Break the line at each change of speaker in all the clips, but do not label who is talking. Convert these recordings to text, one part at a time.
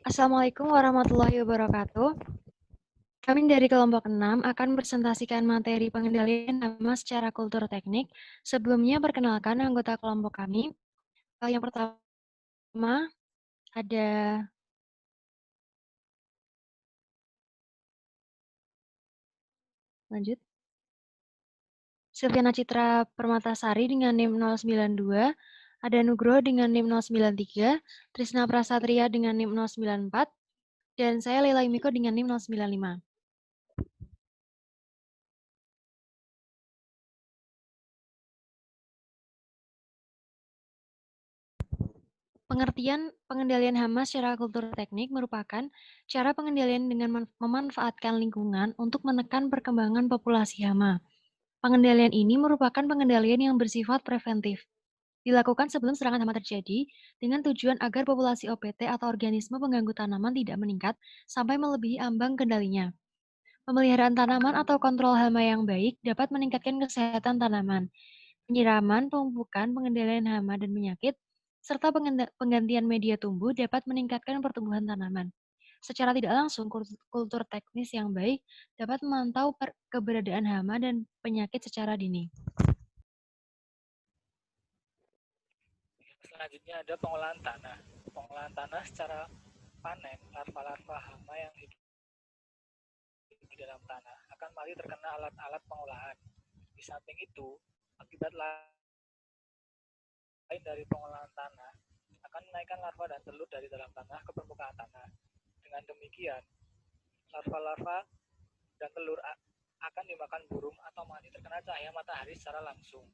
Assalamualaikum warahmatullahi wabarakatuh. Kami dari kelompok 6 akan presentasikan materi pengendalian hama secara kultur teknik. Sebelumnya perkenalkan anggota kelompok kami. Yang pertama ada lanjut Silviana Citra Permatasari dengan NIM 092, ada Nugroho dengan NIM 093, Trisna Prasatria dengan NIM 094, dan saya Leila Imiko dengan NIM 095. Pengertian pengendalian hama secara kultur teknik merupakan cara pengendalian dengan memanfaatkan lingkungan untuk menekan perkembangan populasi hama. Pengendalian ini merupakan pengendalian yang bersifat preventif. Dilakukan sebelum serangan hama terjadi dengan tujuan agar populasi OPT atau organisme pengganggu tanaman tidak meningkat sampai melebihi ambang kendalinya. Pemeliharaan tanaman atau kontrol hama yang baik dapat meningkatkan kesehatan tanaman. Penyiraman, pemupukan, pengendalian hama dan penyakit, serta penggantian media tumbuh dapat meningkatkan pertumbuhan tanaman. Secara tidak langsung, kultur teknis yang baik dapat memantau keberadaan hama dan penyakit secara dini.
Selanjutnya ada pengolahan tanah. Pengolahan tanah secara panen, larva-larva hama yang hidup di dalam tanah akan mati terkena alat-alat pengolahan. Di samping itu, akibat lain dari pengolahan tanah akan menaikkan larva dan telur dari dalam tanah ke permukaan tanah. Dengan demikian, larva-larva dan telur akan dimakan burung atau mati terkena cahaya matahari secara langsung.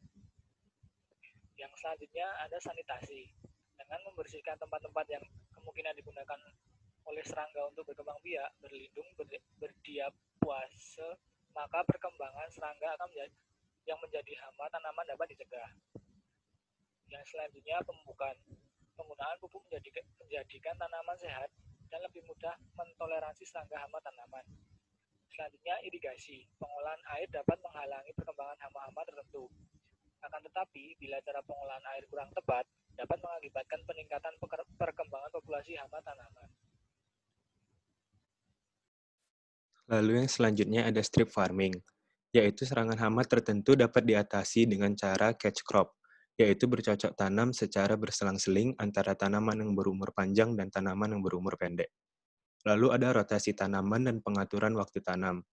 Yang selanjutnya ada sanitasi. Dengan membersihkan tempat-tempat yang kemungkinan digunakan oleh serangga untuk berkembang biak, berlindung, berdiapuase, maka perkembangan serangga akan yang menjadi hama tanaman dapat dicegah. Yang selanjutnya pemupukan. Penggunaan pupuk menjadikan tanaman sehat dan lebih mudah mentoleransi serangga hama tanaman. Selanjutnya irigasi. Pengolahan air dapat menghalangi perkembangan hama-hama tertentu. Akan tetapi, bila cara pengolahan air kurang tepat, dapat mengakibatkan peningkatan perkembangan populasi hama tanaman.
Lalu yang selanjutnya ada strip farming, yaitu serangan hama tertentu dapat diatasi dengan cara catch crop, yaitu bercocok tanam secara berselang-seling antara tanaman yang berumur panjang dan tanaman yang berumur pendek. Lalu ada rotasi tanaman dan pengaturan waktu tanam.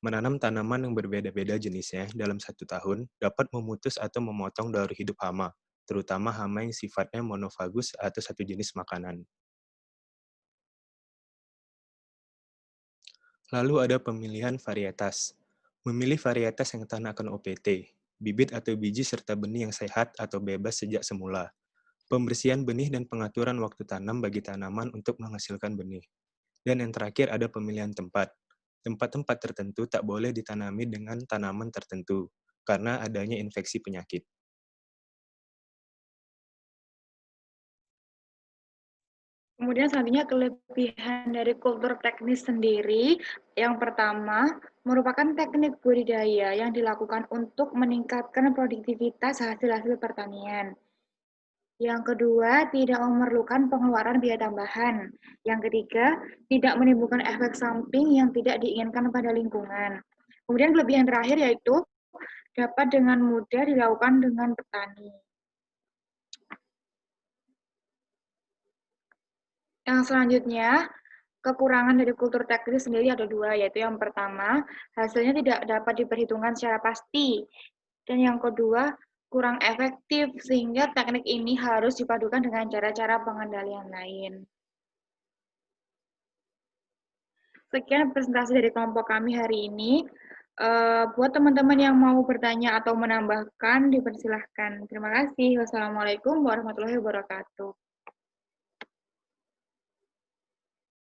Menanam tanaman yang berbeda-beda jenisnya dalam 1 tahun dapat memutus atau memotong daur hidup hama, terutama hama yang sifatnya monofagus atau satu jenis makanan. Lalu ada pemilihan varietas. Memilih varietas yang tahan akan OPT, bibit atau biji serta benih yang sehat atau bebas sejak semula. Pembersihan benih dan pengaturan waktu tanam bagi tanaman untuk menghasilkan benih. Dan yang terakhir ada pemilihan tempat. Tempat-tempat tertentu tak boleh ditanami dengan tanaman tertentu, karena adanya infeksi penyakit.
Kemudian selanjutnya kelebihan dari kultur teknis sendiri. Yang pertama, merupakan teknik budidaya yang dilakukan untuk meningkatkan produktivitas hasil-hasil pertanian. Yang kedua, tidak memerlukan pengeluaran biaya tambahan. Yang ketiga, tidak menimbulkan efek samping yang tidak diinginkan pada lingkungan. Kemudian kelebihan terakhir yaitu dapat dengan mudah dilakukan dengan petani. Yang selanjutnya, kekurangan dari kultur teknis sendiri ada dua, yaitu yang pertama, hasilnya tidak dapat diperhitungkan secara pasti. Dan yang kedua, kurang efektif, sehingga teknik ini harus dipadukan dengan cara-cara pengendalian lain. Sekian presentasi dari kelompok kami hari ini. Buat teman-teman yang mau bertanya atau menambahkan, dipersilahkan. Terima kasih. Wassalamualaikum warahmatullahi wabarakatuh.